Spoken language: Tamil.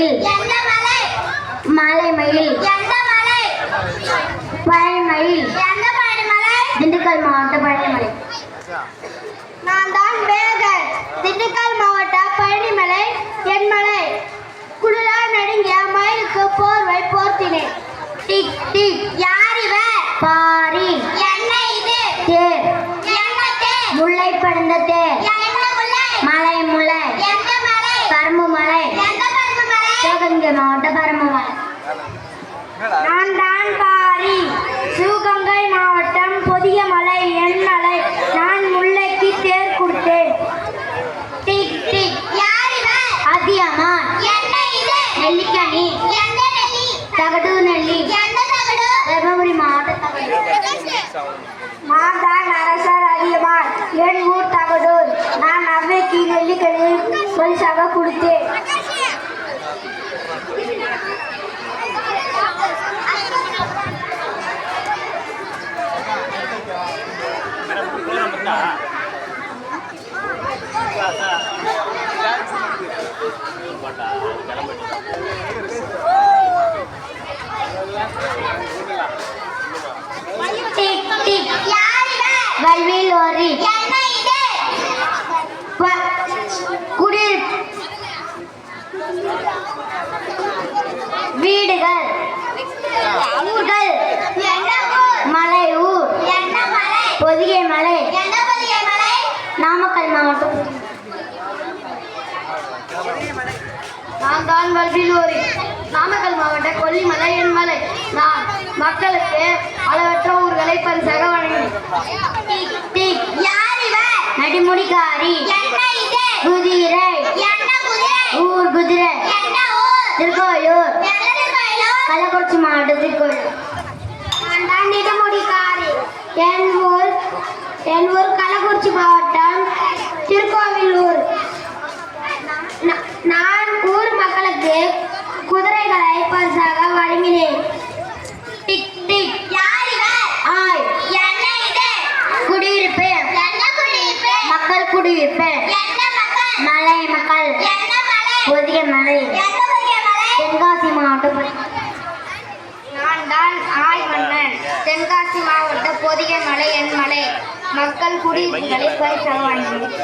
மலையில் மலைமயில் பழனிமயில் திண்டுக்கல் மாவட்ட பழனிமலை. நான் தான் வேகன். திண்டுக்கல் மாவட்ட பழனிமலை என் மலை. குளிரா நடுங்கிய மயிலுக்கு போர்வை போர்த்தினேன். டிக் டிக் யார் இவர்? பாரி. என்ன இது? தேர். என்ன தேர்? முல்லை படர்ந்த தேர். என்ன முல்லை? மலை முல்லை. எந்த மலை? பரம்பு மலை. எந்த பருவ மலை? சிவகங்கை மாவட்ட பரம்பு மலை. நான் தான் பாரி. சிவகங்கை மாவட்டம் பொதிய மலை என் மலை. நான் முல்லைக்கு தேர் கொடுத்தேன். டிக் டிக் யார் இவர்? அதியமான். என்ன இது? நெல்லிக்கனி. எந்த நெல்லி? தகடு நெல்லி. எந்த தகடு? தர்மபுரி மாவட்ட தகடு. நான் தான் அரசர் அதியமான். என் ஊர் தகடூர். நான் அவ்வைக்கு நெல்லிக்கனி பரிசாக கொடுத்தேன். டிக் டிக் யார் இவர்? வல்வேலோரி. என்ன இது? குடில் வீடுகள் ஊர்கள். என்ன ஊர்? மலை ஊர். என்ன மலை? பொதிகை மலை. என்ன பொதிகை மலை? நாமக்கல் மாவட்டம். நான் தான் வல்விலோரி. நாமக்கல் மாவட்ட கொல்லிமலை என் மலை. நான் மக்களுக்கு அளவற்ற ஊர்களை பரிசாக வழங்கினேன். டிக் டிக் யார் இவர்? நடிமுடிக்காரி. என்ன இது? குதிரை. என்ன குதிரை? ஊர் குதிரை. என்ன ஊர்? திருக்கோயிலூர். எந்த கோயிலோ? கள்ளக்குறிச்சி மாவட்டம் திருக்கோயிலூர். நான் தான் நெடுமுடிக்காரி. என் ஊர் கள்ளக்குறிச்சி மாவட்டம் திருக்கோவிலூர். நான் ஊர் மக்களுக்கு குதிரைகளை பரிசாக வழங்கினேன். டிக் டிக் யார் இவர்? ஆய். என்ன இது? குடியிருப்பு. என்ன குடியிருப்பு? மக்கள் குடியிருப்பு. என்ன மக்கள்? மலை மக்கள். என்ன மலை? பொதிகை மலை. எந்த பொதிகை மலை? தென்காசி மாவட்டம். நான் தான் ஆய் மன்னன். தென்காசி மாவட்ட பொதிகை மலை என் மலை. மக்கள் குடியிருப்புகளை பரிசாக வழங்கினேன்.